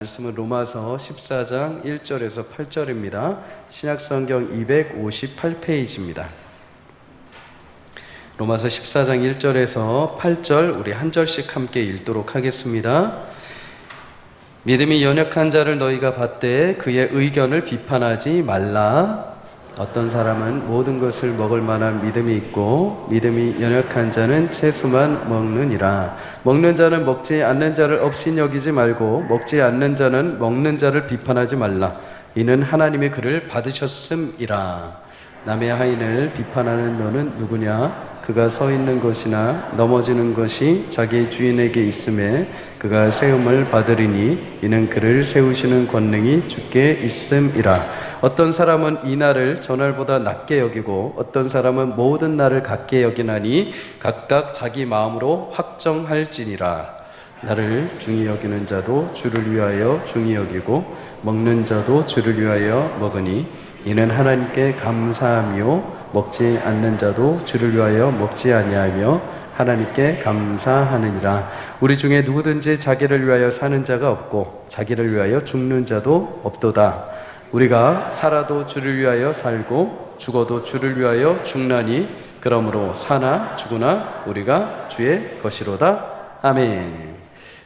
말씀은 로마서 14장 1절에서 8절입니다. 신약성경 258페이지입니다. 로마서 14장 1절에서 8절 우리 한 절씩 함께 읽도록 하겠습니다. 믿음이 연약한 자를 너희가 받되 그의 의견을 비판하지 말라. 어떤 사람은 모든 것을 먹을 만한 믿음이 있고 믿음이 연약한 자는 채소만 먹느니라. 먹는 자는 먹지 않는 자를 없인 여기지 말고 먹지 않는 자는 먹는 자를 비판하지 말라. 이는 하나님의 그를 받으셨음이라. 남의 하인을 비판하는 너는 누구냐? 그가 서 있는 것이나 넘어지는 것이 자기 주인에게 있음에 그가 세움을 받으리니 이는 그를 세우시는 권능이 주께 있음이라. 어떤 사람은 이 날을 저날보다 낮게 여기고 어떤 사람은 모든 날을 같게 여기나니 각각 자기 마음으로 확정할지니라. 나를 중히 여기는 자도 주를 위하여 중히 여기고 먹는 자도 주를 위하여 먹으니 이는 하나님께 감사하며 먹지 않는 자도 주를 위하여 먹지 아니하며 하나님께 감사하느니라. 우리 중에 누구든지 자기를 위하여 사는 자가 없고 자기를 위하여 죽는 자도 없도다. 우리가 살아도 주를 위하여 살고 죽어도 주를 위하여 죽나니 그러므로 사나 죽으나 우리가 주의 것이로다. 아멘.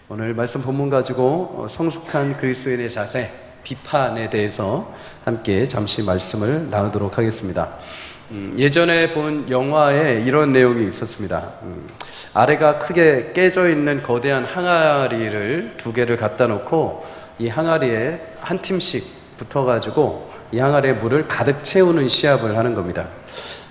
오늘 말씀 본문 가지고 성숙한 그리스도인의 자세, 비판에 대해서 함께 잠시 말씀을 나누도록 하겠습니다. 예전에 본 영화에 이런 내용이 있었습니다. 아래가 크게 깨져 있는 거대한 항아리를 두 개를 갖다 놓고 이 항아리에 한 팀씩 붙어가지고 이 항아리에 물을 가득 채우는 시합을 하는 겁니다.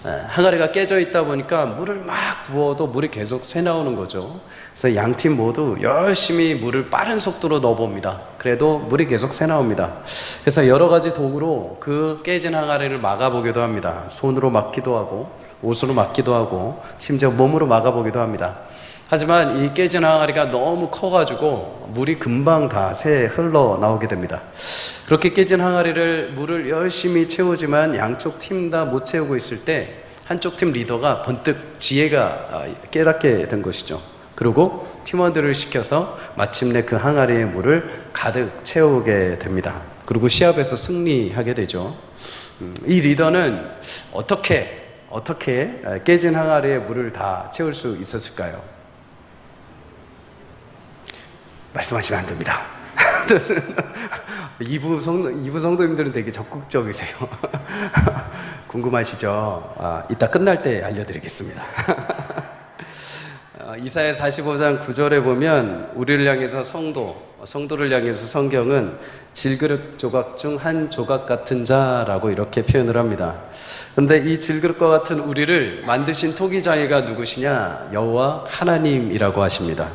항아리가 깨져 있다 보니까 물을 막 부어도 물이 계속 새 나오는 거죠. 그래서 양 팀 모두 열심히 물을 빠른 속도로 넣어봅니다. 그래도 물이 계속 새 나옵니다. 그래서 여러 가지 도구로 그 깨진 항아리를 막아보기도 합니다. 손으로 막기도 하고 옷으로 막기도 하고 심지어 몸으로 막아보기도 합니다. 하지만 이 깨진 항아리가 너무 커가지고 물이 금방 다 새 흘러나오게 됩니다. 그렇게 깨진 항아리를 물을 열심히 채우지만 양쪽 팀 다 못 채우고 있을 때 한쪽 팀 리더가 번뜩 지혜가 깨닫게 된 것이죠. 그리고 팀원들을 시켜서 마침내 그 항아리의 물을 가득 채우게 됩니다. 그리고 시합에서 승리하게 되죠. 이 리더는 어떻게 깨진 항아리의 물을 다 채울 수 있었을까요? 말씀하시면 안 됩니다. 이부 성도님들은 되게 적극적이세요. 궁금하시죠? 이따 끝날 때 알려드리겠습니다. 이사야 45장 9절에 보면 우리를 향해서 성도를 향해서 성경은 질그릇 조각 중 한 조각 같은 자라고 이렇게 표현을 합니다. 그런데 이 질그릇과 같은 우리를 만드신 토기장애가 누구시냐? 여호와 하나님이라고 하십니다.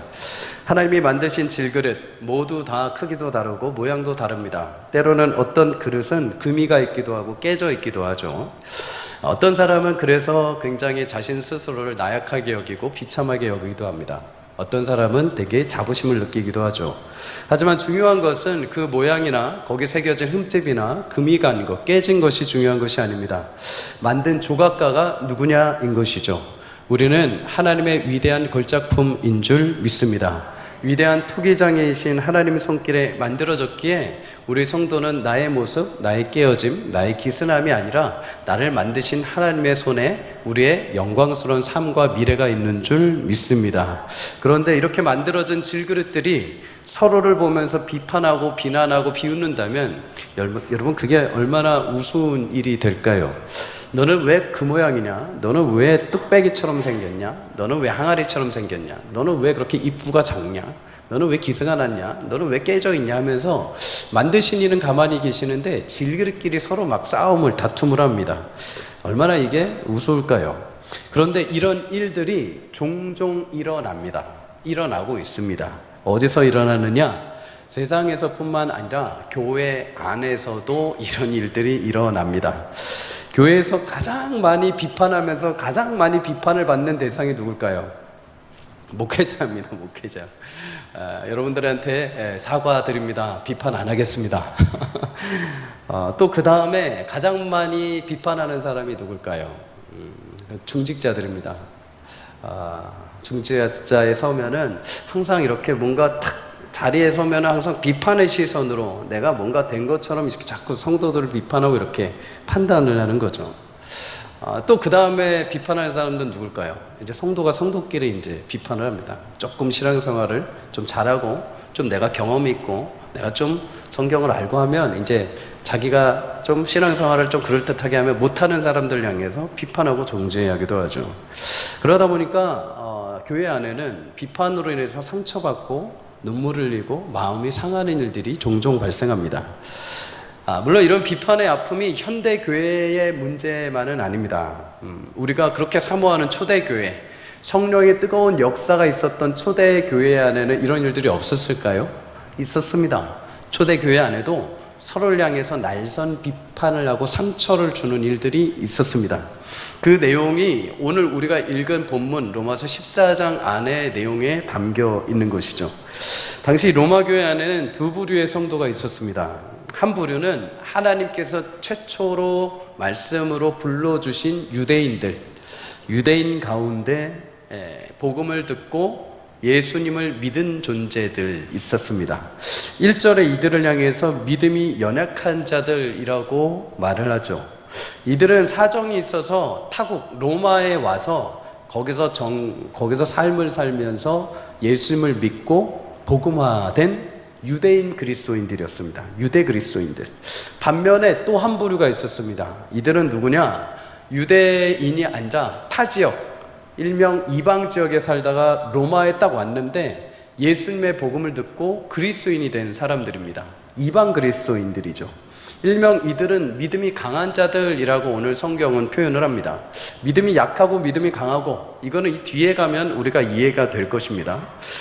하나님이 만드신 질그릇 모두 다 크기도 다르고 모양도 다릅니다. 때로는 어떤 그릇은 금이가 있기도 하고 깨져 있기도 하죠. 어떤 사람은 그래서 굉장히 자신 스스로를 나약하게 여기고 비참하게 여기기도 합니다. 어떤 사람은 되게 자부심을 느끼기도 하죠. 하지만 중요한 것은 그 모양이나 거기 새겨진 흠집이나 금이 간 것, 깨진 것이 중요한 것이 아닙니다. 만든 조각가가 누구냐인 것이죠. 우리는 하나님의 위대한 걸작품인 줄 믿습니다. 위대한 토기장애이신 하나님의 손길에 만들어졌기에 우리 성도는 나의 모습, 나의 깨어짐, 나의 기스남이 아니라 나를 만드신 하나님의 손에 우리의 영광스러운 삶과 미래가 있는 줄 믿습니다. 그런데 이렇게 만들어진 질그릇들이 서로를 보면서 비판하고 비난하고 비웃는다면 여러분 그게 얼마나 우스운 일이 될까요? 너는 왜 그 모양이냐? 너는 왜 뚝배기처럼 생겼냐? 너는 왜 항아리처럼 생겼냐? 너는 왜 그렇게 입구가 작냐? 너는 왜 기스가 났냐? 너는 왜 깨져 있냐? 하면서 만드신 이는 가만히 계시는데 질그릇끼리 서로 막 싸움을 다툼을 합니다. 얼마나 이게 우스울까요? 그런데 이런 일들이 종종 일어나고 있습니다. 어디서 일어나느냐? 세상에서뿐만 아니라 교회 안에서도 이런 일들이 일어납니다. 교회에서 가장 많이 비판하면서 가장 많이 비판을 받는 대상이 누굴까요? 목회자입니다. 목회자. 여러분들한테 사과드립니다. 비판 안 하겠습니다. 또 그 다음에 가장 많이 비판하는 사람이 누굴까요? 중직자들입니다. 중직자에 서면은 항상 이렇게 뭔가 탁 자리에 서면 항상 비판의 시선으로 내가 뭔가 된 것처럼 이렇게 자꾸 성도들을 비판하고 이렇게 판단을 하는 거죠. 또 그 다음에 비판하는 사람들은 누굴까요? 이제 성도가 성도끼리 이제 비판을 합니다. 조금 신앙생활을 좀 잘하고 좀 내가 경험이 있고 내가 좀 성경을 알고 하면 이제 자기가 좀 신앙생활을 좀 그럴듯하게 하면 못하는 사람들 향해서 비판하고 정죄하기도 하죠. 그러다 보니까 교회 안에는 비판으로 인해서 상처받고 눈물을 흘리고 마음이 상하는 일들이 종종 발생합니다. 물론 이런 비판의 아픔이 현대 교회의 문제만은 아닙니다. 우리가 그렇게 사모하는 초대교회, 성령의 뜨거운 역사가 있었던 초대교회 안에는 이런 일들이 없었을까요? 있었습니다. 초대교회 안에도 서로를 향해서 날선 비판을 하고 상처를 주는 일들이 있었습니다. 그 내용이 오늘 우리가 읽은 본문 로마서 14장 안의 내용에 담겨 있는 것이죠. 당시 로마 교회 안에는 두 부류의 성도가 있었습니다. 한 부류는 하나님께서 최초로 말씀으로 불러주신 유대인들, 유대인 가운데 복음을 듣고 예수님을 믿은 존재들 있었습니다. 1절에 이들을 향해서 믿음이 연약한 자들이라고 말을 하죠. 이들은 사정이 있어서 타국 로마에 와서 거기서 삶을 살면서 예수님을 믿고 복음화된 유대인 그리스도인들이었습니다. 유대 그리스도인들. 반면에 또 한 부류가 있었습니다. 이들은 누구냐? 유대인이 아니라 타 지역, 일명 이방 지역에 살다가 로마에 딱 왔는데 예수님의 복음을 듣고 그리스도인이 된 사람들입니다. 이방 그리스도인들이죠. 일명 이들은 믿음이 강한 자들이라고 오늘 성경은 표현을 합니다. 믿음이 약하고 믿음이 강하고 이거는 이 뒤에 가면 우리가 이해가 될 것입니다.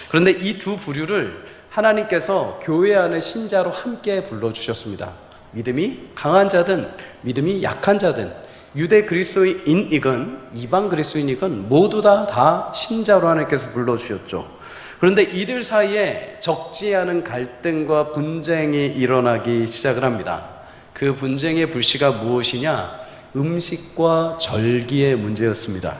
그런데 이 두 부류를 하나님께서 교회 안의 신자로 함께 불러주셨습니다. 믿음이 강한 자든 믿음이 약한 자든 유대 그리스도인이건 이방 그리스도인이건 모두 다 신자로 하나님께서 불러주셨죠. 그런데 이들 사이에 적지 않은 갈등과 분쟁이 일어나기 시작을 합니다. 그 분쟁의 불씨가 무엇이냐? 음식과 절기의 문제였습니다.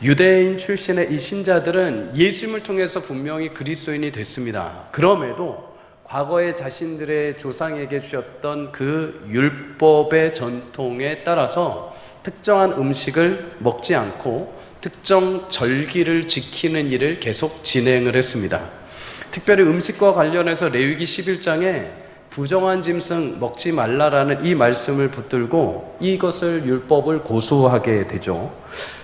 유대인 출신의 이 신자들은 예수님을 통해서 분명히 그리스도인이 됐습니다. 그럼에도 과거에 자신들의 조상에게 주셨던 그 율법의 전통에 따라서 특정한 음식을 먹지 않고 특정 절기를 지키는 일을 계속 진행을 했습니다. 특별히 음식과 관련해서 레위기 11장에 부정한 짐승 먹지 말라라는 이 말씀을 붙들고 이것을 율법을 고수하게 되죠.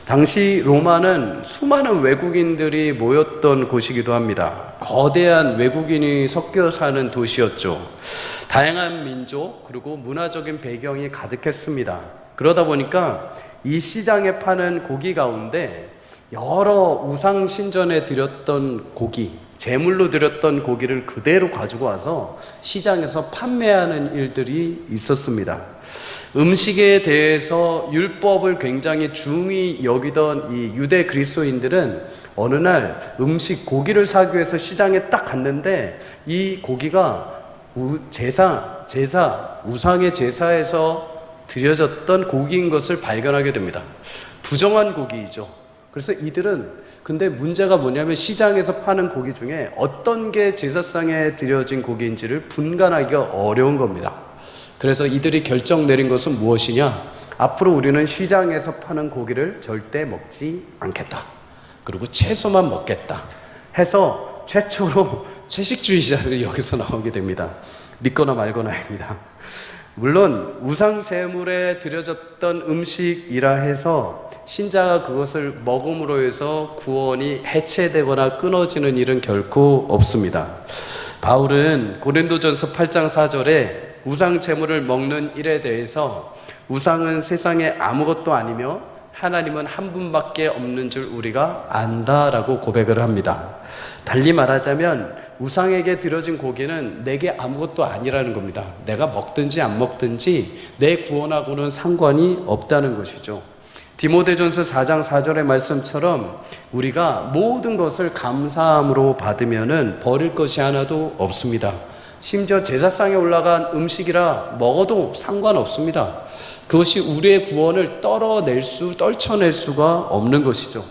당시 로마는 수많은 외국인들이 모였던 곳이기도 합니다. 거대한 외국인이 섞여 사는 도시였죠. 다양한 민족 그리고 문화적인 배경이 가득했습니다. 그러다 보니까 이 시장에 파는 고기 가운데 여러 우상 신전에 드렸던 고기, 제물로 드렸던 고기를 그대로 가지고 와서 시장에서 판매하는 일들이 있었습니다. 음식에 대해서 율법을 굉장히 중히 여기던 이 유대 그리스도인들은 어느 날 음식 고기를 사기 위해서 시장에 딱 갔는데 이 고기가 우상의 제사에서 드려졌던 고기인 것을 발견하게 됩니다. 부정한 고기이죠. 그래서 이들은 근데 문제가 뭐냐면 시장에서 파는 고기 중에 어떤 게 제사상에 드려진 고기인지를 분간하기가 어려운 겁니다. 그래서 이들이 결정 내린 것은 무엇이냐? 앞으로 우리는 시장에서 파는 고기를 절대 먹지 않겠다. 그리고 채소만 먹겠다. 해서 최초로 채식주의자들이 여기서 나오게 됩니다. 믿거나 말거나입니다. 물론 우상 제물에 드려졌던 음식이라 해서 신자가 그것을 먹음으로 해서 구원이 해체되거나 끊어지는 일은 결코 없습니다. 바울은 고린도전서 8장 4절에 우상 제물을 먹는 일에 대해서 우상은 세상에 아무것도 아니며 하나님은 한 분밖에 없는 줄 우리가 안다라고 고백을 합니다. 달리 말하자면 우상에게 드려진 고기는 내게 아무것도 아니라는 겁니다. 내가 먹든지 안 먹든지 내 구원하고는 상관이 없다는 것이죠. 디모데전서 4장 4절의 말씀처럼 우리가 모든 것을 감사함으로 받으면은 버릴 것이 하나도 없습니다. 심지어 제사상에 올라간 음식이라 먹어도 상관없습니다. 그것이 우리의 구원을 떨쳐낼 수가 없는 것이죠.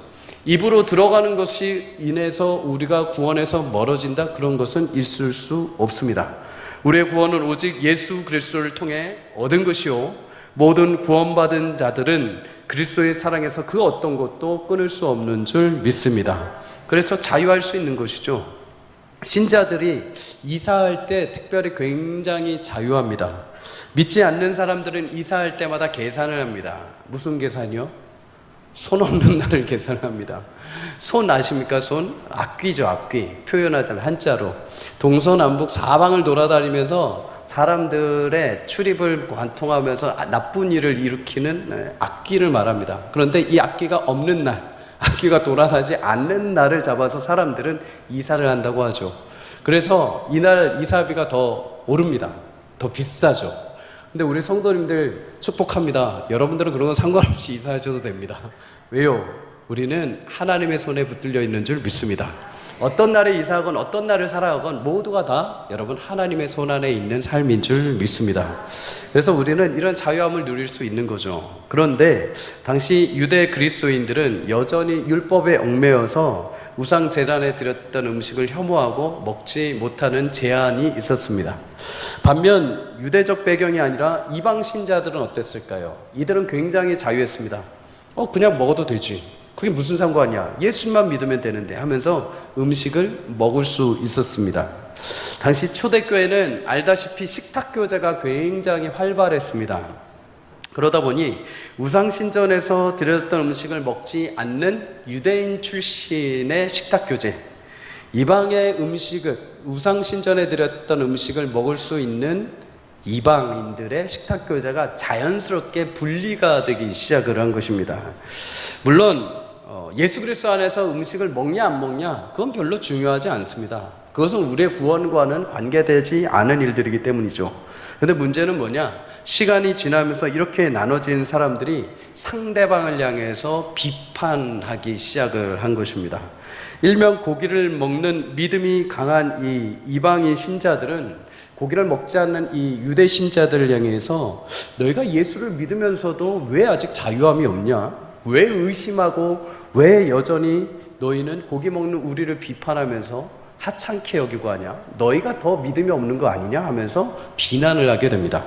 입으로 들어가는 것이 인해서 우리가 구원에서 멀어진다, 그런 것은 있을 수 없습니다. 우리의 구원은 오직 예수 그리스도를 통해 얻은 것이요, 모든 구원받은 자들은 그리스도의 사랑에서 그 어떤 것도 끊을 수 없는 줄 믿습니다. 그래서 자유할 수 있는 것이죠. 신자들이 이사할 때 특별히 굉장히 자유합니다. 믿지 않는 사람들은 이사할 때마다 계산을 합니다. 무슨 계산이요? 손 없는 날을 계산합니다. 손 아십니까? 손? 악귀죠, 악귀. 표현하자면 한자로 동서남북 사방을 돌아다니면서 사람들의 출입을 관통하면서 나쁜 일을 일으키는 악귀를 말합니다. 그런데 이 악귀가 없는 날, 악귀가 돌아다니지 않는 날을 잡아서 사람들은 이사를 한다고 하죠. 그래서 이날 이사비가 더 오릅니다. 더 비싸죠. 근데 우리 성도님들 축복합니다. 여러분들은 그런 거 상관없이 이사하셔도 됩니다. 왜요? 우리는 하나님의 손에 붙들려 있는 줄 믿습니다. 어떤 날에 이사하건 어떤 날을 살아가건 모두가 다 여러분 하나님의 손 안에 있는 삶인 줄 믿습니다. 그래서 우리는 이런 자유함을 누릴 수 있는 거죠. 그런데 당시 유대 그리스도인들은 여전히 율법에 얽매여서 우상 제단에 드렸던 음식을 혐오하고 먹지 못하는 제한이 있었습니다. 반면 유대적 배경이 아니라 이방 신자들은 어땠을까요? 이들은 굉장히 자유했습니다. 그냥 먹어도 되지, 그게 무슨 상관이야, 예수만 믿으면 되는데 하면서 음식을 먹을 수 있었습니다. 당시 초대교회는 알다시피 식탁교제가 굉장히 활발했습니다. 그러다 보니 우상신전에서 드렸던 음식을 먹지 않는 유대인 출신의 식탁교제, 이방의 음식을, 우상신전에 드렸던 음식을 먹을 수 있는 이방인들의 식탁교제가 자연스럽게 분리가 되기 시작을 한 것입니다. 물론 예수 그리스도 안에서 음식을 먹냐 안 먹냐, 그건 별로 중요하지 않습니다. 그것은 우리의 구원과는 관계되지 않은 일들이기 때문이죠. 그런데 문제는 뭐냐, 시간이 지나면서 이렇게 나눠진 사람들이 상대방을 향해서 비판하기 시작을 한 것입니다. 일명 고기를 먹는 믿음이 강한 이 이방인 신자들은 고기를 먹지 않는 이 유대 신자들을 향해서 너희가 예수를 믿으면서도 왜 아직 자유함이 없냐? 왜 의심하고 왜 여전히 너희는 고기 먹는 우리를 비판하면서 하찮게 여기고 하냐? 너희가 더 믿음이 없는 거 아니냐? 하면서 비난을 하게 됩니다.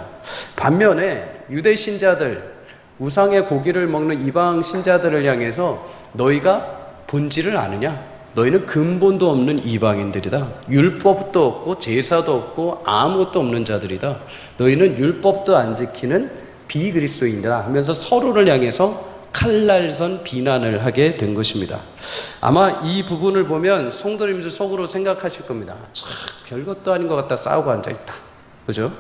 반면에 유대 신자들, 우상의 고기를 먹는 이방 신자들을 향해서 너희가 본질을 아느냐? 너희는 근본도 없는 이방인들이다. 율법도 없고 제사도 없고 아무것도 없는 자들이다. 너희는 율법도 안 지키는 비그리스도인이다 하면서 서로를 향해서 칼날선 비난을 하게 된 것입니다. 아마 이 부분을 보면 성도님들 속으로 생각하실 겁니다. 참 별것도 아닌 것 같다 싸우고 앉아있다, 그죠?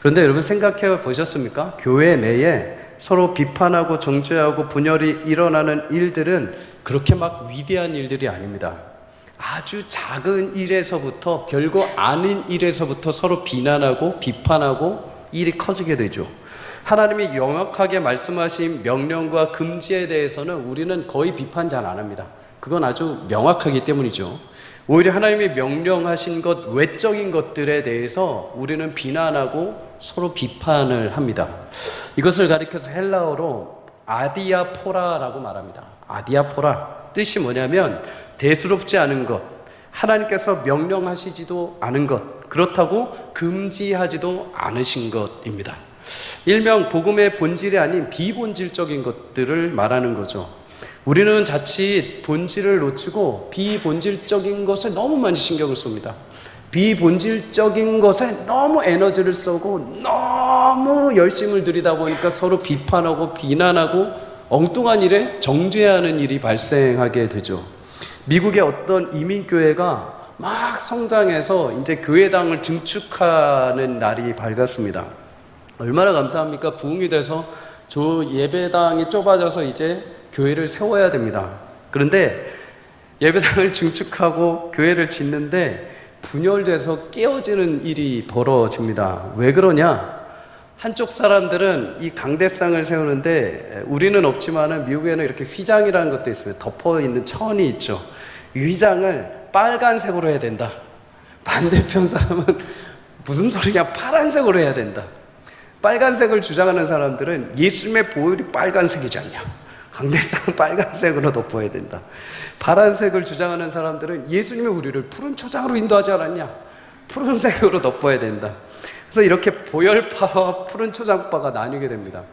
그런데 여러분 생각해 보셨습니까? 교회 내에 서로 비판하고 정죄하고 분열이 일어나는 일들은 그렇게 막 위대한 일들이 아닙니다. 아주 작은 일에서부터, 별거 아닌 일에서부터 서로 비난하고 비판하고 일이 커지게 되죠. 하나님이 명확하게 말씀하신 명령과 금지에 대해서는 우리는 거의 비판 잘 안 합니다. 그건 아주 명확하기 때문이죠. 오히려 하나님이 명령하신 것, 외적인 것들에 대해서 우리는 비난하고 서로 비판을 합니다. 이것을 가리켜서 헬라어로 아디아포라라고 말합니다. 아디아포라, 뜻이 뭐냐면 대수롭지 않은 것, 하나님께서 명령하시지도 않은 것, 그렇다고 금지하지도 않으신 것입니다. 일명 복음의 본질이 아닌 비본질적인 것들을 말하는 거죠. 우리는 자칫 본질을 놓치고 비본질적인 것에 너무 많이 신경을 씁니다. 비본질적인 것에 너무 에너지를 쏘고 너무 열심을 들이다 보니까 서로 비판하고 비난하고 엉뚱한 일에 정죄하는 일이 발생하게 되죠. 미국의 어떤 이민교회가 막 성장해서 이제 교회당을 증축하는 날이 밝았습니다. 얼마나 감사합니까? 부흥이 돼서 저 예배당이 좁아져서 이제 교회를 세워야 됩니다. 그런데 예배당을 증축하고 교회를 짓는데 분열돼서 깨어지는 일이 벌어집니다. 왜 그러냐? 한쪽 사람들은 이 강대상을 세우는데 우리는 없지만은 미국에는 이렇게 휘장이라는 것도 있습니다. 덮어 있는 천이 있죠. 이 휘장을 빨간색으로 해야 된다. 반대편 사람은 무슨 소리냐? 파란색으로 해야 된다. 빨간색을 주장하는 사람들은 예수님의 보혈이 빨간색이지 않냐? 강대상은 빨간색으로 덮어야 된다. 파란색을 주장하는 사람들은 예수님이 우리를 푸른 초장으로 인도하지 않았냐? 푸른색으로 덮어야 된다. 그래서 이렇게 보혈파와 푸른 초장파가 나뉘게 됩니다.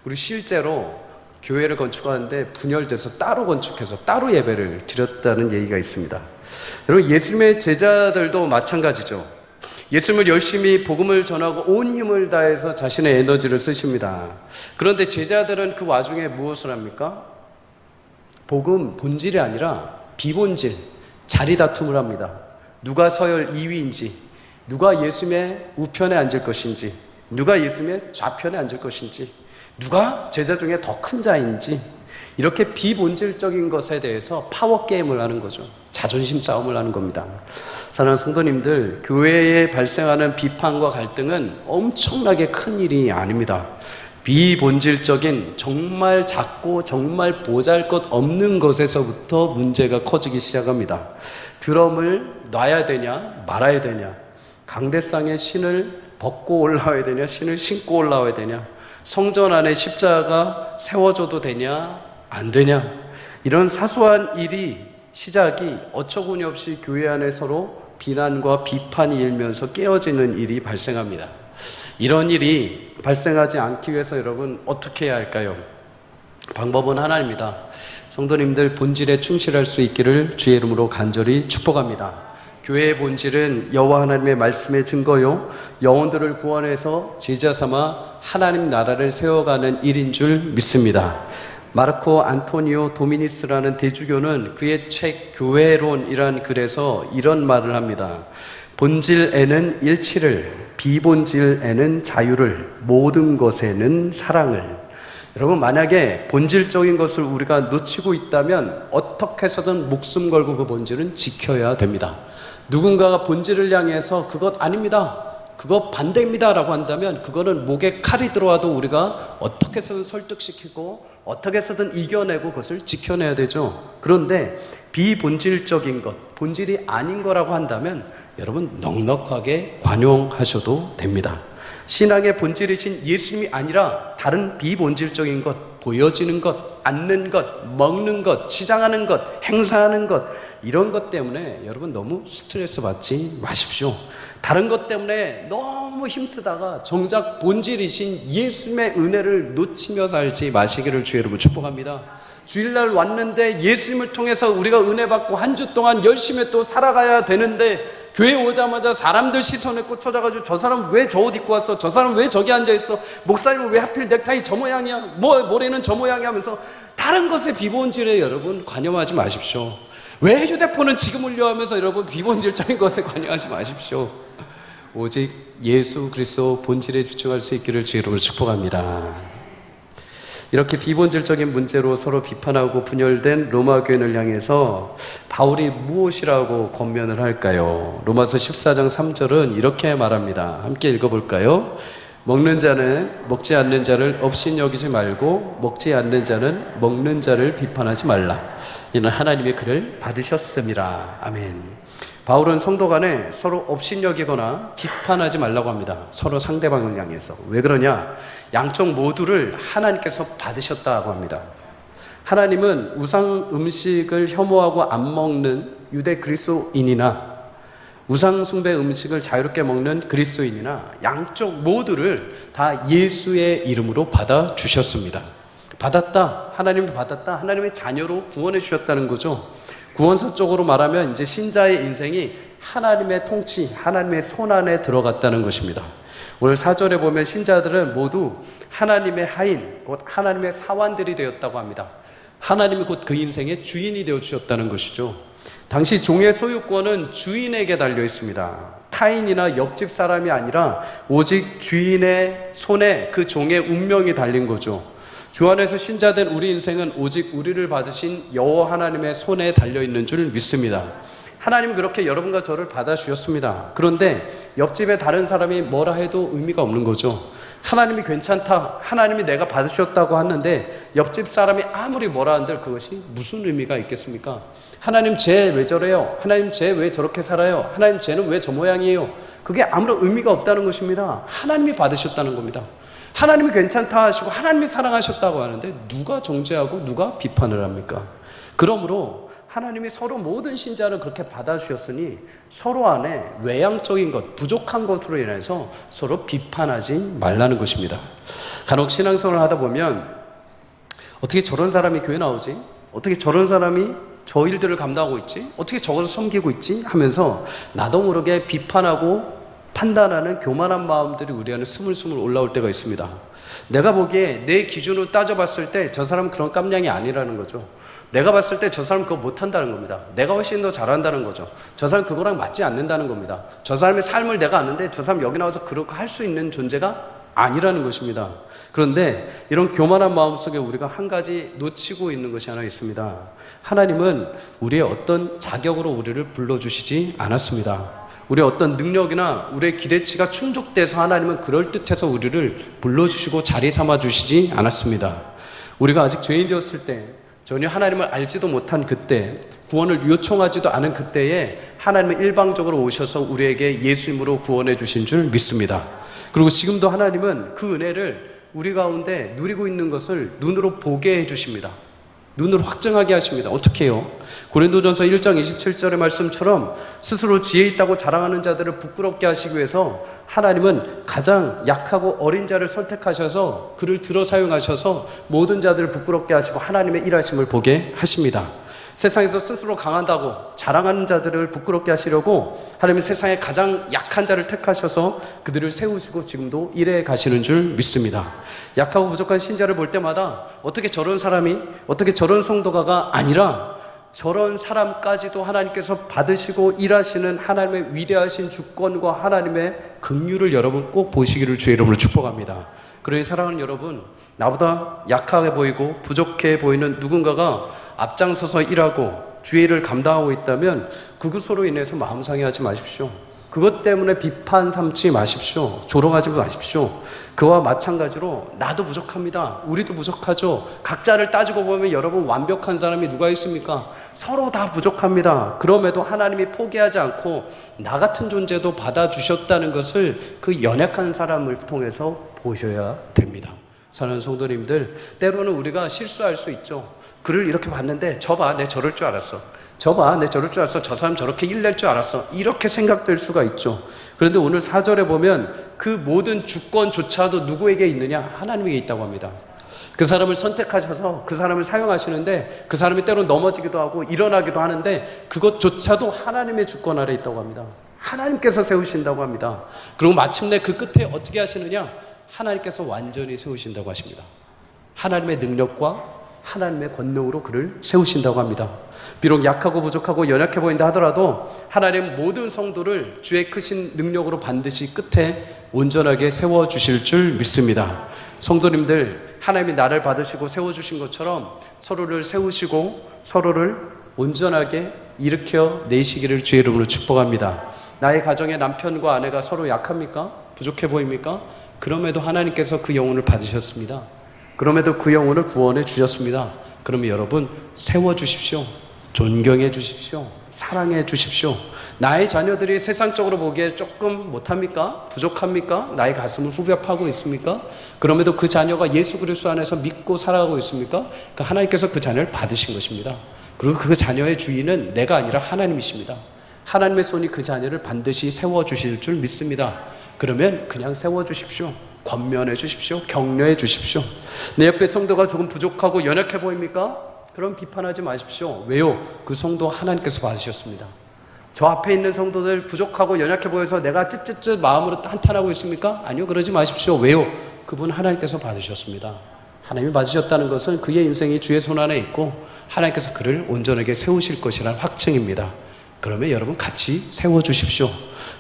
우리 실제로 교회를 건축하는데 분열돼서 따로 건축해서 따로 예배를 드렸다는 얘기가 있습니다. 여러분, 예수님의 제자들도 마찬가지죠. 예수님을 열심히 복음을 전하고 온 힘을 다해서 자신의 에너지를 쓰십니다. 그런데 제자들은 그 와중에 무엇을 합니까? 복음 본질이 아니라 비본질, 자리 다툼을 합니다. 누가 서열 2위인지, 누가 예수님의 우편에 앉을 것인지, 누가 예수님의 좌편에 앉을 것인지, 누가 제자 중에 더 큰 자인지, 이렇게 비본질적인 것에 대해서 파워게임을 하는 거죠. 자존심 싸움을 하는 겁니다. 사랑하는 성도님들, 교회에 발생하는 비판과 갈등은 엄청나게 큰 일이 아닙니다. 비본질적인 정말 작고 정말 보잘것없는 것에서부터 문제가 커지기 시작합니다. 드럼을 놔야 되냐 말아야 되냐, 강대상에 신을 벗고 올라와야 되냐 신을 신고 올라와야 되냐, 성전 안에 십자가가 세워줘도 되냐 안 되냐, 이런 사소한 일이 시작이 어처구니 없이 교회 안에 서로 비난과 비판이 일면서 깨어지는 일이 발생합니다. 이런 일이 발생하지 않기 위해서 여러분 어떻게 해야 할까요? 방법은 하나입니다. 성도님들 본질에 충실할 수 있기를 주의 이름으로 간절히 축복합니다. 교회의 본질은 여호와 하나님의 말씀의 증거요, 영혼들을 구원해서 제자 삼아 하나님 나라를 세워가는 일인 줄 믿습니다. 마르코 안토니오 도미니스라는 대주교는 그의 책 교회론이란 글에서 이런 말을 합니다. 본질에는 일치를, 비본질에는 자유를, 모든 것에는 사랑을. 여러분, 만약에 본질적인 것을 우리가 놓치고 있다면 어떻게 해서든 목숨 걸고 그 본질은 지켜야 됩니다. 누군가가 본질을 향해서 그것 아닙니다, 그거 반대입니다 라고 한다면 그거는 목에 칼이 들어와도 우리가 어떻게 해서든 설득시키고 어떻게 해서든 이겨내고 그것을 지켜내야 되죠. 그런데 비본질적인 것, 본질이 아닌 거라고 한다면 여러분 넉넉하게 관용하셔도 됩니다. 신앙의 본질이신 예수님이 아니라 다른 비본질적인 것, 보여지는 것, 앉는 것, 먹는 것, 시장하는 것, 행사하는 것, 이런 것 때문에 여러분 너무 스트레스 받지 마십시오. 다른 것 때문에 너무 힘쓰다가 정작 본질이신 예수님의 은혜를 놓치며 살지 마시기를 주의 이름으로 축복합니다. 주일날 왔는데 예수님을 통해서 우리가 은혜 받고 한 주 동안 열심히 또 살아가야 되는데 교회 오자마자 사람들 시선에 꽂혀져가지고 저 사람 왜 저 옷 입고 왔어? 저 사람 왜 저기 앉아있어? 목사님은 왜 하필 넥타이 저 모양이야? 머리는 저 모양이야? 하면서 다른 것의 비본질에 여러분 관여하지 마십시오. 왜 휴대폰은 지금 울려? 하면서 여러분 비본질적인 것에 관여하지 마십시오. 오직 예수 그리스도 본질에 집중할 수 있기를 주의 이름으로 축복합니다. 이렇게 비본질적인 문제로 서로 비판하고 분열된 로마 교인을 향해서 바울이 무엇이라고 권면을 할까요? 로마서 14장 3절은 이렇게 말합니다. 함께 읽어볼까요? 먹는 자는 먹지 않는 자를 업신여기지 말고 먹지 않는 자는 먹는 자를 비판하지 말라. 이는 하나님의 글을 받으셨음이라. 아멘. 바울은 성도 간에 서로 업신여기거나 비판하지 말라고 합니다. 서로 상대방을 향해서. 왜 그러냐? 양쪽 모두를 하나님께서 받으셨다고 합니다. 하나님은 우상 음식을 혐오하고 안 먹는 유대 그리스도인이나 우상 숭배 음식을 자유롭게 먹는 그리스도인이나 양쪽 모두를 다 예수의 이름으로 받아주셨습니다. 받았다, 하나님이 받았다, 하나님의 자녀로 구원해 주셨다는 거죠. 구원서적으로 말하면 이제 신자의 인생이 하나님의 통치, 하나님의 손 안에 들어갔다는 것입니다. 오늘 4절에 보면 신자들은 모두 하나님의 하인, 곧 하나님의 사환들이 되었다고 합니다. 하나님이 곧 그 인생의 주인이 되어 주셨다는 것이죠. 당시 종의 소유권은 주인에게 달려 있습니다. 타인이나 옆집 사람이 아니라 오직 주인의 손에 그 종의 운명이 달린 거죠. 주 안에서 신자된 우리 인생은 오직 우리를 받으신 여호와 하나님의 손에 달려있는 줄 믿습니다. 하나님은 그렇게 여러분과 저를 받아주셨습니다. 그런데 옆집에 다른 사람이 뭐라 해도 의미가 없는 거죠. 하나님이 괜찮다, 하나님이 내가 받으셨다고 하는데 옆집 사람이 아무리 뭐라 한들 그것이 무슨 의미가 있겠습니까? 하나님 쟤 왜 저래요? 하나님 쟤 왜 저렇게 살아요? 하나님 쟤는 왜 저 모양이에요? 그게 아무런 의미가 없다는 것입니다. 하나님이 받으셨다는 겁니다. 하나님이 괜찮다 하시고 하나님이 사랑하셨다고 하는데 누가 정죄하고 누가 비판을 합니까? 그러므로 하나님이 서로 모든 신자를 그렇게 받아주셨으니 서로 안에 외향적인 것, 부족한 것으로 인해서 서로 비판하지 말라는 것입니다. 간혹 신앙생활을 하다 보면 어떻게 저런 사람이 교회 나오지? 어떻게 저런 사람이 저 일들을 감당하고 있지? 어떻게 저것을 섬기고 있지? 하면서 나도 모르게 비판하고 판단하는 교만한 마음들이 우리 안에 스물스물 올라올 때가 있습니다. 내가 보기에 내 기준으로 따져봤을 때 저 사람은 그런 깜냥이 아니라는 거죠. 내가 봤을 때 저 사람은 그거 못한다는 겁니다. 내가 훨씬 더 잘한다는 거죠. 저 사람은 그거랑 맞지 않는다는 겁니다. 저 사람의 삶을 내가 아는데 저 사람 여기 나와서 그렇게 할 수 있는 존재가 아니라는 것입니다. 그런데 이런 교만한 마음 속에 우리가 한 가지 놓치고 있는 것이 하나 있습니다. 하나님은 우리의 어떤 자격으로 우리를 불러주시지 않았습니다. 우리의 어떤 능력이나 우리의 기대치가 충족돼서 하나님은 그럴듯해서 우리를 불러주시고 자리 삼아주시지 않았습니다. 우리가 아직 죄인 되었을 때, 전혀 하나님을 알지도 못한 그때, 구원을 요청하지도 않은 그때에 하나님은 일방적으로 오셔서 우리에게 예수님으로 구원해 주신 줄 믿습니다. 그리고 지금도 하나님은 그 은혜를 우리 가운데 누리고 있는 것을 눈으로 보게 해 주십니다. 눈으로 확증하게 하십니다. 어떻게 해요? 고린도전서 1장 27절의 말씀처럼 스스로 지혜 있다고 자랑하는 자들을 부끄럽게 하시기 위해서 하나님은 가장 약하고 어린 자를 선택하셔서 그를 들어 사용하셔서 모든 자들을 부끄럽게 하시고 하나님의 일하심을 보게 하십니다. 세상에서 스스로 강한다고 자랑하는 자들을 부끄럽게 하시려고 하나님은 세상에 가장 약한 자를 택하셔서 그들을 세우시고 지금도 일해 가시는 줄 믿습니다. 약하고 부족한 신자를 볼 때마다 어떻게 저런 사람이, 어떻게 저런 성도가가 아니라 저런 사람까지도 하나님께서 받으시고 일하시는 하나님의 위대하신 주권과 하나님의 긍휼을 여러분 꼭 보시기를 주의 이름으로 축복합니다. 그러니 사랑하는 여러분, 나보다 약하게 보이고 부족해 보이는 누군가가 앞장서서 일하고 주의 일을 감당하고 있다면 그것으로 인해서 마음 상해하지 마십시오. 그것 때문에 비판 삼지 마십시오. 조롱하지 마십시오. 그와 마찬가지로 나도 부족합니다. 우리도 부족하죠. 각자를 따지고 보면 여러분 완벽한 사람이 누가 있습니까? 서로 다 부족합니다. 그럼에도 하나님이 포기하지 않고 나 같은 존재도 받아주셨다는 것을 그 연약한 사람을 통해서 보셔야 됩니다. 사랑하는 성도님들, 때로는 우리가 실수할 수 있죠. 글을 이렇게 봤는데 저 봐, 내 저럴 줄 알았어. 저 봐, 내 저럴 줄 알았어. 저 사람 저렇게 일낼 줄 알았어. 이렇게 생각될 수가 있죠. 그런데 오늘 4절에 보면 그 모든 주권조차도 누구에게 있느냐? 하나님에게 있다고 합니다. 그 사람을 선택하셔서 그 사람을 사용하시는데 그 사람이 때로 넘어지기도 하고 일어나기도 하는데 그것조차도 하나님의 주권 아래 있다고 합니다. 하나님께서 세우신다고 합니다. 그리고 마침내 그 끝에 어떻게 하시느냐? 하나님께서 완전히 세우신다고 하십니다. 하나님의 능력과 하나님의 권능으로 그를 세우신다고 합니다. 비록 약하고 부족하고 연약해 보인다 하더라도 하나님 모든 성도를 주의 크신 능력으로 반드시 끝에 온전하게 세워주실 줄 믿습니다. 성도님들, 하나님이 나를 받으시고 세워주신 것처럼 서로를 세우시고 서로를 온전하게 일으켜 내시기를 주의 이름으로 축복합니다. 나의 가정의 남편과 아내가 서로 약합니까? 부족해 보입니까? 그럼에도 하나님께서 그 영혼을 받으셨습니다. 그럼에도 그 영혼을 구원해 주셨습니다. 그러면 여러분 세워주십시오. 존경해 주십시오. 사랑해 주십시오. 나의 자녀들이 세상적으로 보기에 조금 못합니까? 부족합니까? 나의 가슴을 후벼 파고 있습니까? 그럼에도 그 자녀가 예수 그리스도 안에서 믿고 살아가고 있습니까? 그러니까 하나님께서 그 자녀를 받으신 것입니다. 그리고 그 자녀의 주인은 내가 아니라 하나님이십니다. 하나님의 손이 그 자녀를 반드시 세워주실 줄 믿습니다. 그러면 그냥 세워주십시오. 권면해 주십시오. 격려해 주십시오. 내 옆에 성도가 조금 부족하고 연약해 보입니까? 그럼 비판하지 마십시오. 왜요? 그 성도 하나님께서 받으셨습니다. 저 앞에 있는 성도들 부족하고 연약해 보여서 내가 쯧쯧쯧 마음으로 한탄하고 있습니까? 아니요, 그러지 마십시오. 왜요? 그분 하나님께서 받으셨습니다. 하나님이 받으셨다는 것은 그의 인생이 주의 손 안에 있고 하나님께서 그를 온전하게 세우실 것이라는 확증입니다. 그러면 여러분 같이 세워주십시오.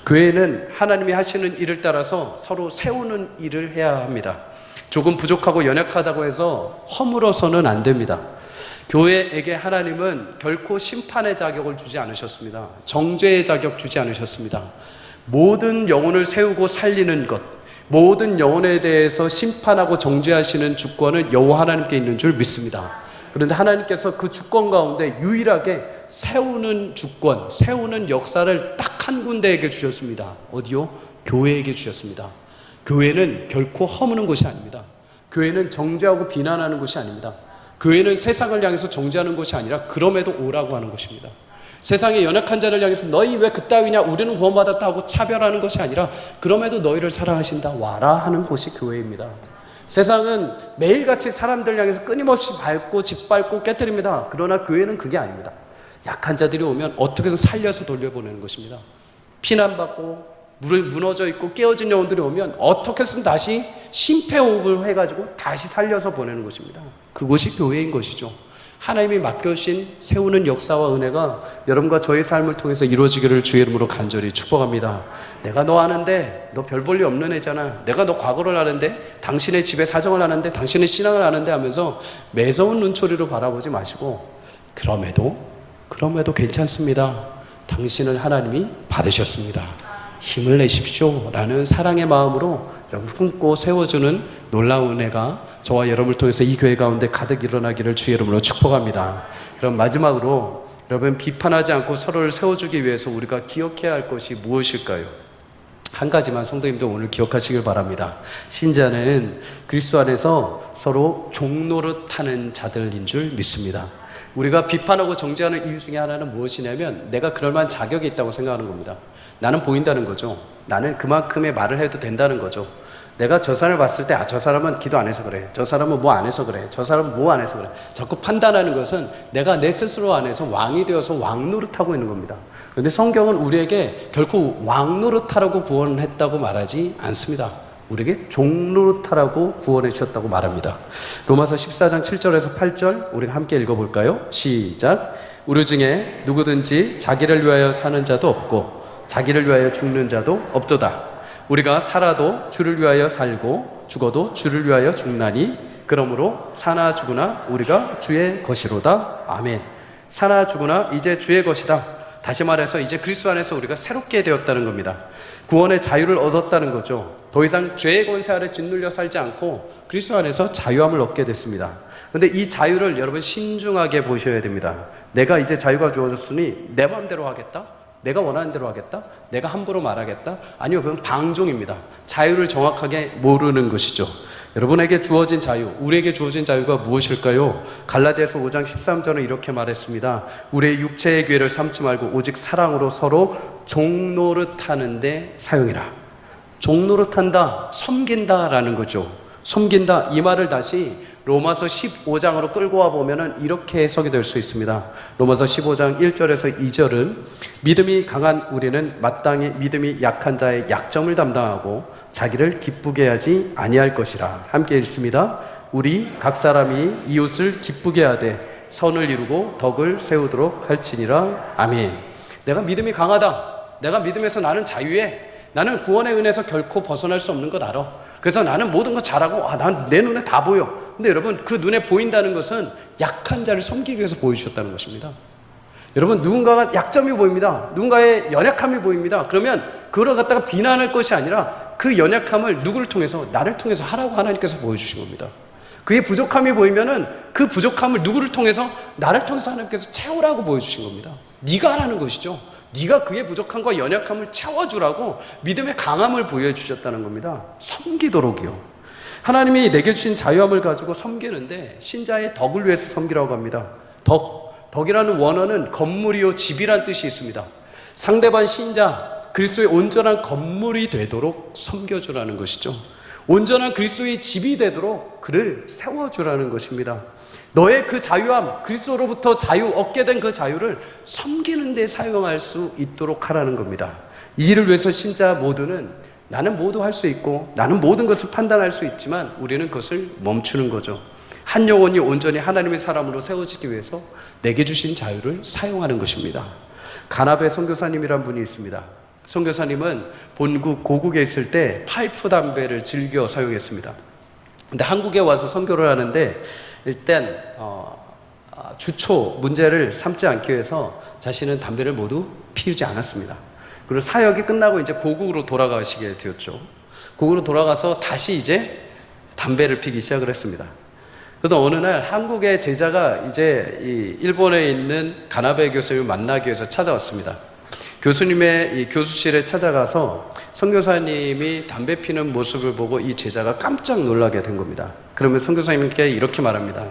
교회는 하나님이 하시는 일을 따라서 서로 세우는 일을 해야 합니다. 조금 부족하고 연약하다고 해서 허물어서는 안 됩니다. 교회에게 하나님은 결코 심판의 자격을 주지 않으셨습니다. 정죄의 자격 주지 않으셨습니다. 모든 영혼을 세우고 살리는 것, 모든 영혼에 대해서 심판하고 정죄하시는 주권은 여호와 하나님께 있는 줄 믿습니다. 그런데 하나님께서 그 주권 가운데 유일하게 세우는 주권, 세우는 역사를 딱 한 군데에게 주셨습니다. 어디요? 교회에게 주셨습니다. 교회는 결코 허무는 곳이 아닙니다. 교회는 정죄하고 비난하는 곳이 아닙니다. 교회는 세상을 향해서 정죄하는 곳이 아니라 그럼에도 오라고 하는 곳입니다. 세상의 연약한 자를 향해서 너희 왜 그따위냐, 우리는 구원받았다 하고 차별하는 것이 아니라 그럼에도 너희를 사랑하신다, 와라 하는 곳이 교회입니다. 세상은 매일같이 사람들 향해서 끊임없이 밟고 짓밟고 깨뜨립니다. 그러나 교회는 그게 아닙니다. 약한 자들이 오면 어떻게든 살려서 돌려보내는 것입니다. 피난받고 무너져 있고 깨어진 영혼들이 오면 어떻게 해서든 다시 심폐호흡을 해가지고 다시 살려서 보내는 것입니다. 그것이 교회인 것이죠. 하나님이 맡겨주신 세우는 역사와 은혜가 여러분과 저의 삶을 통해서 이루어지기를 주의 이름으로 간절히 축복합니다. 내가 너 아는데 너 별 볼 일 없는 애잖아. 내가 너 과거를 아는데, 당신의 집의 사정을 아는데, 당신의 신앙을 아는데 하면서 매서운 눈초리로 바라보지 마시고 그럼에도 괜찮습니다. 당신을 하나님이 받으셨습니다. 힘을 내십시오 라는 사랑의 마음으로 여러분 품고 세워주는 놀라운 은혜가 저와 여러분을 통해서 이 교회 가운데 가득 일어나기를 주의 이름으로 축복합니다. 그럼 마지막으로 여러분, 비판하지 않고 서로를 세워주기 위해서 우리가 기억해야 할 것이 무엇일까요? 한 가지만 성도님들 오늘 기억하시길 바랍니다. 신자는 그리스도 안에서 서로 종노릇하는 자들인 줄 믿습니다. 우리가 비판하고 정죄하는 이유 중에 하나는 무엇이냐면 내가 그럴 만한 자격이 있다고 생각하는 겁니다. 나는 보인다는 거죠. 나는 그만큼의 말을 해도 된다는 거죠. 내가 저 사람을 봤을 때 저 사람은 기도 안 해서 그래, 저 사람은 뭐 안 해서 그래, 저 사람은 뭐 안 해서 그래, 자꾸 판단하는 것은 내가 내 스스로 안에서 왕이 되어서 왕노릇하고 있는 겁니다. 그런데 성경은 우리에게 결코 왕노릇하라고 구원했다고 말하지 않습니다. 우리에게 종노릇하라고 구원해 주셨다고 말합니다. 로마서 14장 7절에서 8절 우리가 함께 읽어볼까요? 시작. 우리 중에 누구든지 자기를 위하여 사는 자도 없고 자기를 위하여 죽는 자도 없도다. 우리가 살아도 주를 위하여 살고 죽어도 주를 위하여 죽나니 그러므로 사나 죽으나 우리가 주의 것이로다. 아멘. 사나 죽으나 이제 주의 것이다. 다시 말해서 이제 그리스도 안에서 우리가 새롭게 되었다는 겁니다. 구원의 자유를 얻었다는 거죠. 더 이상 죄의 권세 아래 짓눌려 살지 않고 그리스도 안에서 자유함을 얻게 됐습니다. 그런데 이 자유를 여러분 신중하게 보셔야 됩니다. 내가 이제 자유가 주어졌으니 내 마음대로 하겠다? 내가 원하는 대로 하겠다? 내가 함부로 말하겠다? 아니요, 그건 방종입니다. 자유를 정확하게 모르는 것이죠. 여러분에게 주어진 자유, 우리에게 주어진 자유가 무엇일까요? 갈라디아서 5장 13절은 이렇게 말했습니다. 우리의 육체의 기회를 삼지 말고 오직 사랑으로 서로 종노릇하는 데 사용이라. 종노릇한다, 섬긴다라는 거죠. 섬긴다, 이 말을 다시 로마서 15장으로 끌고 와 보면은 이렇게 해석이 될 수 있습니다. 로마서 15장 1절에서 2절은 믿음이 강한 우리는 마땅히 믿음이 약한 자의 약점을 담당하고 자기를 기쁘게 하지 아니할 것이라. 함께 읽습니다. 우리 각 사람이 이웃을 기쁘게 하되 선을 이루고 덕을 세우도록 할지니라. 아멘. 내가 믿음이 강하다. 내가 믿음에서 나는 자유해. 나는 구원의 은혜에서 결코 벗어날 수 없는 것 알아. 그래서 나는 모든 거 잘하고 난 내 눈에 다 보여. 근데 여러분, 그 눈에 보인다는 것은 약한 자를 섬기기 위해서 보여주셨다는 것입니다. 여러분, 누군가가 약점이 보입니다. 누군가의 연약함이 보입니다. 그러면 그걸 갖다가 비난할 것이 아니라 그 연약함을 누구를 통해서, 나를 통해서 하라고 하나님께서 보여주신 겁니다. 그의 부족함이 보이면은 그 부족함을 누구를 통해서, 나를 통해서 하나님께서 채우라고 보여주신 겁니다. 네가 하라는 것이죠. 네가 그의 부족함과 연약함을 채워주라고 믿음의 강함을 보여주셨다는 겁니다. 섬기도록이요. 하나님이 내게 주신 자유함을 가지고 섬기는데 신자의 덕을 위해서 섬기라고 합니다. 덕이라는 원어는 건물이요 집이란 뜻이 있습니다. 상대방 신자 그리스도의 온전한 건물이 되도록 섬겨주라는 것이죠. 온전한 그리스도의 집이 되도록 그를 세워주라는 것입니다. 너의 그 자유함, 그리스도로부터 자유, 얻게 된 그 자유를 섬기는 데 사용할 수 있도록 하라는 겁니다. 이 일을 위해서 신자 모두는 나는 모두 할 수 있고 나는 모든 것을 판단할 수 있지만 우리는 그것을 멈추는 거죠. 한 영혼이 온전히 하나님의 사람으로 세워지기 위해서 내게 주신 자유를 사용하는 것입니다. 가나베 선교사님이란 분이 있습니다. 선교사님은 본국 고국에 있을 때 파이프 담배를 즐겨 사용했습니다. 근데 한국에 와서 선교를 하는데 일단 주초 문제를 삼지 않기 위해서 자신은 담배를 모두 피우지 않았습니다. 그리고 사역이 끝나고 이제 고국으로 돌아가시게 되었죠. 고국으로 돌아가서 다시 이제 담배를 피기 시작을 했습니다. 그러다 어느 날 한국의 제자가 이제 이 일본에 있는 가나베 교수님을 만나기 위해서 찾아왔습니다. 교수님의 이 교수실에 찾아가서 선교사님이 담배 피는 모습을 보고 이 제자가 깜짝 놀라게 된 겁니다. 그러면 선교사님께 이렇게 말합니다.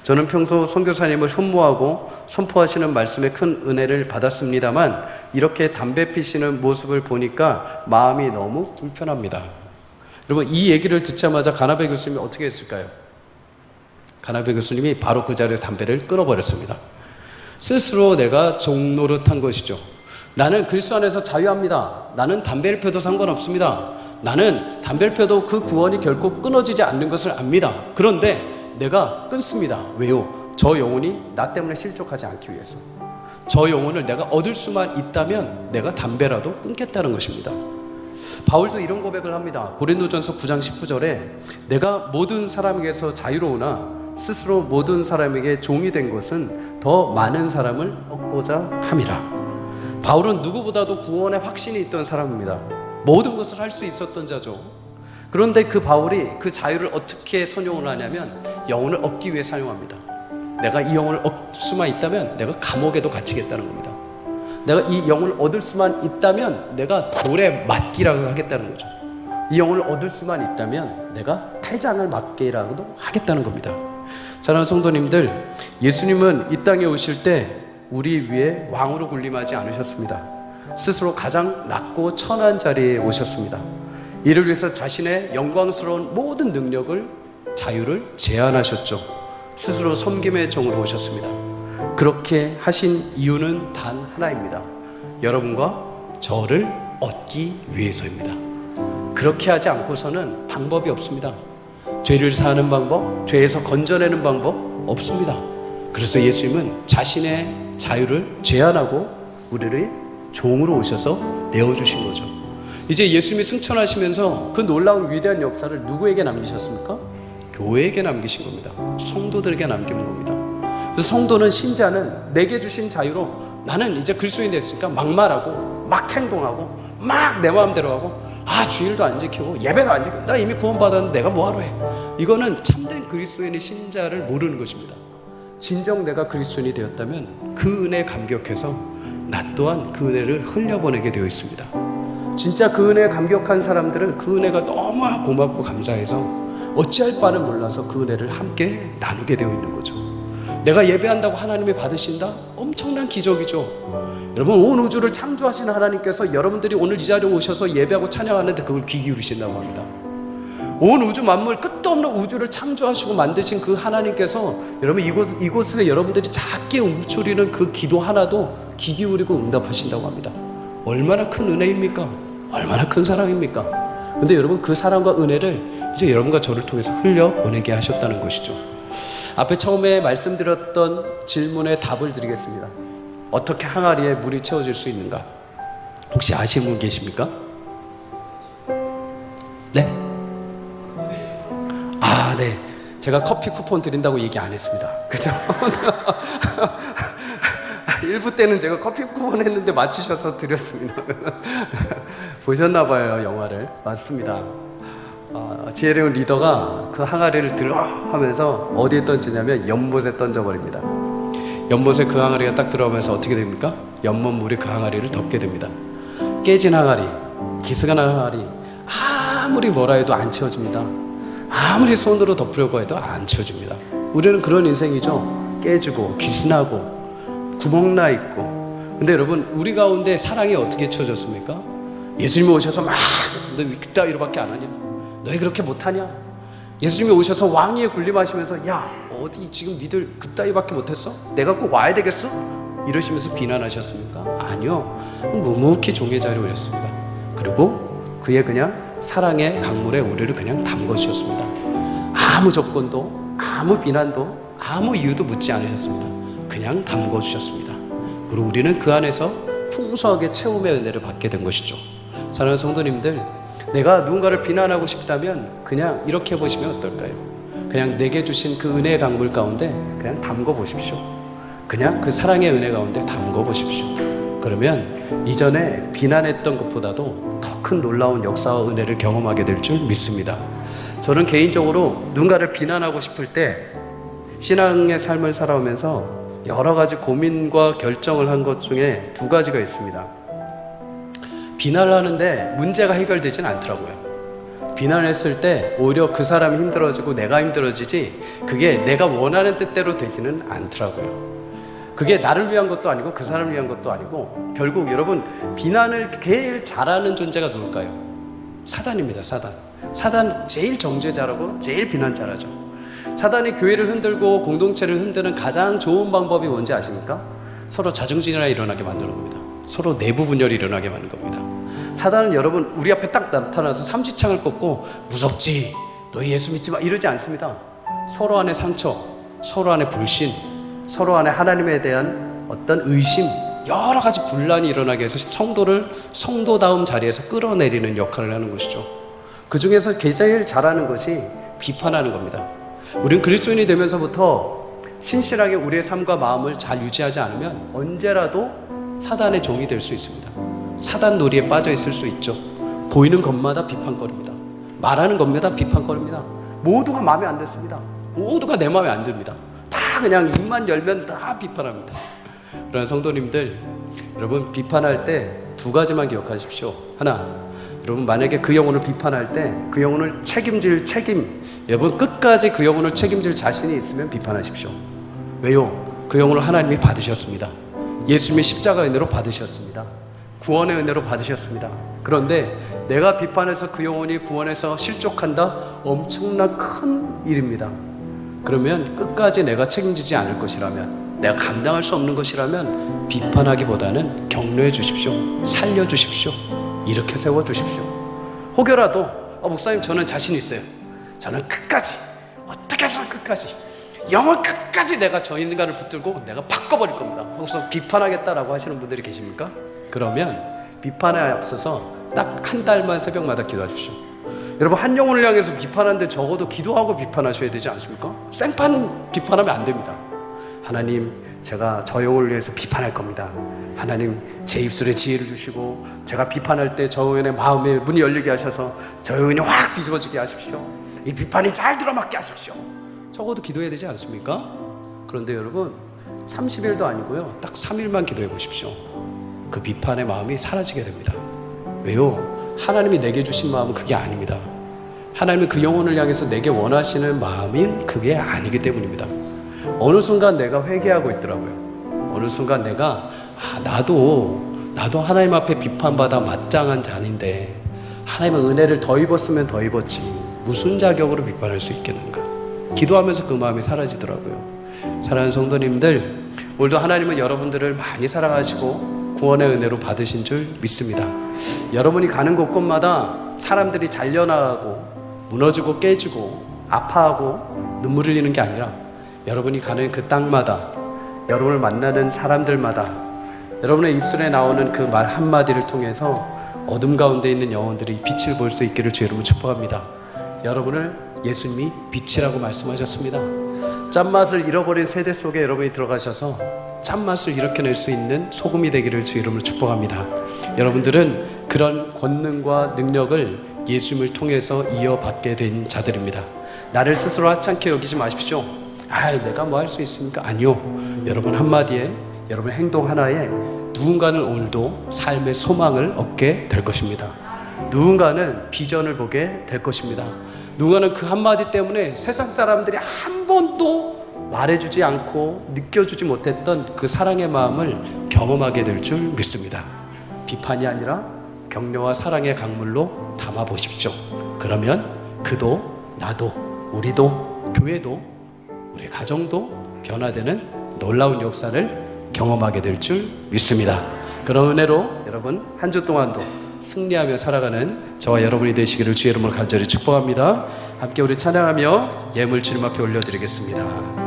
저는 평소 선교사님을 흠모하고 선포하시는 말씀에 큰 은혜를 받았습니다만 이렇게 담배 피시는 모습을 보니까 마음이 너무 불편합니다. 여러분, 이 얘기를 듣자마자 가나베 교수님이 어떻게 했을까요? 가나베 교수님이 바로 그 자리에서 담배를 끊어버렸습니다. 스스로 내가 종노릇한 것이죠. 나는 그리스도 안에서 자유합니다. 나는 담배를 펴도 상관없습니다. 나는 담배를 펴도 그 구원이 결코 끊어지지 않는 것을 압니다. 그런데 내가 끊습니다. 왜요? 저 영혼이 나 때문에 실족하지 않기 위해서. 저 영혼을 내가 얻을 수만 있다면 내가 담배라도 끊겠다는 것입니다. 바울도 이런 고백을 합니다. 고린도전서 9장 19절에 내가 모든 사람에게서 자유로우나 스스로 모든 사람에게 종이 된 것은 더 많은 사람을 얻고자 함이라. 바울은 누구보다도 구원의 확신이 있던 사람입니다. 모든 것을 할 수 있었던 자죠. 그런데 그 바울이 그 자유를 어떻게 선용을 하냐면 영혼을 얻기 위해 사용합니다. 내가 이 영혼을 얻을 수만 있다면 내가 감옥에도 갇히겠다는 겁니다. 내가 이 영혼을 얻을 수만 있다면 내가 돌에 맞기라도 하겠다는 거죠. 이 영혼을 얻을 수만 있다면 내가 태장을 맞게라도 하겠다는 겁니다. 사랑하는 성도님들, 예수님은 이 땅에 오실 때 우리 위에 왕으로 군림하지 않으셨습니다. 스스로 가장 낮고 천한 자리에 오셨습니다. 이를 위해서 자신의 영광스러운 모든 능력을, 자유를 제한하셨죠. 스스로 섬김의 종으로 오셨습니다. 그렇게 하신 이유는 단 하나입니다. 여러분과 저를 얻기 위해서입니다. 그렇게 하지 않고서는 방법이 없습니다. 죄를 사하는 방법, 죄에서 건져내는 방법 없습니다. 그래서 예수님은 자신의 자유를 제한하고 우리를 종으로 오셔서 내어주신 거죠. 이제 예수님이 승천하시면서 그 놀라운 위대한 역사를 누구에게 남기셨습니까? 교회에게 남기신 겁니다. 성도들에게 남긴 겁니다. 그래서 성도는, 신자는 내게 주신 자유로 나는 이제 그리스도인이 됐으니까 막 말하고 막 행동하고 막 내 마음대로 하고 주일도 안 지키고 예배도 안 지키고 나 이미 구원받았는데 내가 뭐하러 해. 이거는 참된 그리스도인의 신자를 모르는 것입니다. 진정 내가 그리스도인이 되었다면 그 은혜에 감격해서 나 또한 그 은혜를 흘려보내게 되어 있습니다. 진짜 그 은혜에 감격한 사람들은 그 은혜가 너무 고맙고 감사해서 어찌할 바는 몰라서 그 은혜를 함께 나누게 되어 있는 거죠. 내가 예배한다고 하나님이 받으신다? 엄청난 기적이죠. 여러분, 온 우주를 창조하신 하나님께서 여러분들이 오늘 이 자리에 오셔서 예배하고 찬양하는데 그걸 귀 기울이신다고 합니다. 온 우주 만물, 끝도 없는 우주를 창조하시고 만드신 그 하나님께서 여러분 이곳에 여러분들이 작게 움츠리는 그 기도 하나도 귀 기울이고 응답하신다고 합니다. 얼마나 큰 은혜입니까? 얼마나 큰 사랑입니까? 근데 여러분, 그 사랑과 은혜를 이제 여러분과 저를 통해서 흘려보내게 하셨다는 것이죠. 앞에 처음에 말씀드렸던 질문에 답을 드리겠습니다. 어떻게 항아리에 물이 채워질 수 있는가? 혹시 아시는 분 계십니까? 네? 네. 제가 커피 쿠폰 드린다고 얘기 안 했습니다. 그죠? 1부 때는 제가 커피 쿠폰 했는데 맞추셔서 드렸습니다. 보셨나봐요, 영화를. 맞습니다. 지혜로운 리더가 그 항아리를 들어 하면서 어디에 던지냐면 연못에 던져버립니다. 연못에 그 항아리가 딱 들어가면서 어떻게 됩니까? 연못물이 그 항아리를 덮게 됩니다. 깨진 항아리, 기스가 난 항아리, 아무리 뭐라 해도 안 채워집니다. 아무리 손으로 덮으려고 해도 안 채워집니다. 우리는 그런 인생이죠. 깨지고 기스나고 구멍나 있고. 근데 여러분, 우리 가운데 사랑이 어떻게 채워졌습니까? 예수님이 오셔서 막 너 그따위로밖에 안 하냐? 너희 그렇게 못하냐? 예수님이 오셔서 왕위에 군림하시면서 야, 어디 지금 니들 그따위밖에 못했어? 내가 꼭 와야 되겠어? 이러시면서 비난하셨습니까? 아니요. 묵묵히 종의 자리에 오셨습니다. 그리고 그의 그냥 사랑의 강물에 우리를 그냥 담궈주셨습니다. 아무 조건도, 아무 비난도, 아무 이유도 묻지 않으셨습니다. 그냥 담궈주셨습니다. 그리고 우리는 그 안에서 풍성하게 채움의 은혜를 받게 된 것이죠. 사랑하는 성도님들, 내가 누군가를 비난하고 싶다면 그냥 이렇게 해보시면 어떨까요? 그냥 내게 주신 그 은혜의 강물 가운데 그냥 담궈보십시오. 그냥 그 사랑의 은혜 가운데 담궈보십시오. 그러면 이전에 비난했던 것보다도 더 큰 놀라운 역사와 은혜를 경험하게 될 줄 믿습니다. 저는 개인적으로 누군가를 비난하고 싶을 때 신앙의 삶을 살아오면서 여러 가지 고민과 결정을 한 것 중에 두 가지가 있습니다. 비난을 하는데 문제가 해결되진 않더라고요. 비난했을 때 오히려 그 사람이 힘들어지고 내가 힘들어지지 그게 내가 원하는 뜻대로 되지는 않더라고요. 그게 나를 위한 것도 아니고 그 사람을 위한 것도 아니고 결국 여러분 비난을 제일 잘하는 존재가 누굴까요? 사단입니다. 사단 제일 정죄자라고 제일 비난 잘하죠. 사단이 교회를 흔들고 공동체를 흔드는 가장 좋은 방법이 뭔지 아십니까? 서로 자중질환이 일어나게 만드는 겁니다. 서로 내부 분열이 일어나게 만드는 겁니다. 사단은 여러분 우리 앞에 딱 나타나서 삼지창을 꽂고 무섭지 너 예수 믿지 마 이러지 않습니다. 서로 안에 상처, 서로 안에 불신, 서로 안에 하나님에 대한 어떤 의심, 여러 가지 분란이 일어나게 해서 성도를 성도다움 자리에서 끌어내리는 역할을 하는 것이죠. 그 중에서 제일 잘하는 것이 비판하는 겁니다. 우리는 그리스도인이 되면서부터 신실하게 우리의 삶과 마음을 잘 유지하지 않으면 언제라도 사단의 종이 될 수 있습니다. 사단 놀이에 빠져 있을 수 있죠. 보이는 것마다 비판거립니다. 말하는 것마다 비판거립니다. 모두가 마음에 안 듣습니다. 모두가 내 마음에 안 듭니다. 다 그냥 입만 열면 다 비판합니다. 그러나 성도님들, 여러분 비판할 때 두 가지만 기억하십시오. 하나, 여러분 만약에 그 영혼을 비판할 때 그 영혼을 책임질 여러분 끝까지 그 영혼을 책임질 자신이 있으면 비판하십시오. 왜요? 그 영혼을 하나님이 받으셨습니다. 예수님의 십자가 은혜로 받으셨습니다. 구원의 은혜로 받으셨습니다. 그런데 내가 비판해서 그 영혼이 구원에서 실족한다? 엄청난 큰 일입니다. 그러면 끝까지 내가 책임지지 않을 것이라면, 내가 감당할 수 없는 것이라면 비판하기보다는 격려해 주십시오. 살려 주십시오. 이렇게 세워 주십시오. 혹여라도 목사님 저는 자신 있어요. 저는 끝까지 어떻게 해서 끝까지 영원 끝까지 내가 저 인간을 붙들고 내가 바꿔버릴 겁니다. 그래서 비판하겠다라고 하시는 분들이 계십니까? 그러면 비판에 앞서서 딱 한 달만 새벽마다 기도하십시오. 여러분 한 영혼을 향해서 비판하는데 적어도 기도하고 비판하셔야 되지 않습니까? 생판 비판하면 안 됩니다. 하나님 제가 저 영혼을 위해서 비판할 겁니다. 하나님 제 입술에 지혜를 주시고 제가 비판할 때 저 영혼의 마음에 문이 열리게 하셔서 저 영혼이 확 뒤집어지게 하십시오. 이 비판이 잘 들어맞게 하십시오. 적어도 기도해야 되지 않습니까? 그런데 여러분 30일도 아니고요 딱 3일만 기도해 보십시오. 그 비판의 마음이 사라지게 됩니다. 왜요? 하나님이 내게 주신 마음은 그게 아닙니다. 하나님은 그 영혼을 향해서 내게 원하시는 마음인 그게 아니기 때문입니다. 어느 순간 내가 회개하고 있더라고요. 어느 순간 내가 나도 하나님 앞에 비판받아 마땅한 자인데 하나님은 은혜를 더 입었으면 더 입었지 무슨 자격으로 비판할 수 있겠는가. 기도하면서 그 마음이 사라지더라고요. 사랑하는 성도님들, 오늘도 하나님은 여러분들을 많이 사랑하시고 구원의 은혜로 받으신 줄 믿습니다. 여러분이 가는 곳곳마다 사람들이 잘려나가고 무너지고 깨지고 아파하고 눈물 흘리는 게 아니라 여러분이 가는 그 땅마다 여러분을 만나는 사람들마다 여러분의 입술에 나오는 그 말 한마디를 통해서 어둠 가운데 있는 영혼들이 빛을 볼 수 있기를 주 여러분 축복합니다. 여러분을 예수님이 빛이라고 말씀하셨습니다. 짠맛을 잃어버린 세대 속에 여러분이 들어가셔서 짠맛을 일으켜낼 수 있는 소금이 되기를 주 이름으로 축복합니다. 여러분들은 그런 권능과 능력을 예수님을 통해서 이어받게 된 자들입니다. 나를 스스로 하찮게 여기지 마십시오. 내가 뭐 할 수 있습니까? 아니요. 여러분 한마디에 여러분 행동 하나에 누군가는 오늘도 삶의 소망을 얻게 될 것입니다. 누군가는 비전을 보게 될 것입니다. 누군가는 그 한마디 때문에 세상 사람들이 한 번도 말해주지 않고 느껴주지 못했던 그 사랑의 마음을 경험하게 될 줄 믿습니다. 비판이 아니라 격려와 사랑의 강물로 담아보십시오. 그러면 그도 나도 우리도 교회도 우리 가정도 변화되는 놀라운 역사를 경험하게 될 줄 믿습니다. 그런 은혜로 여러분 한 주 동안도 승리하며 살아가는 저와 여러분이 되시기를 주의 이름으로 간절히 축복합니다. 함께 우리 찬양하며 예물 주님 앞에 올려드리겠습니다.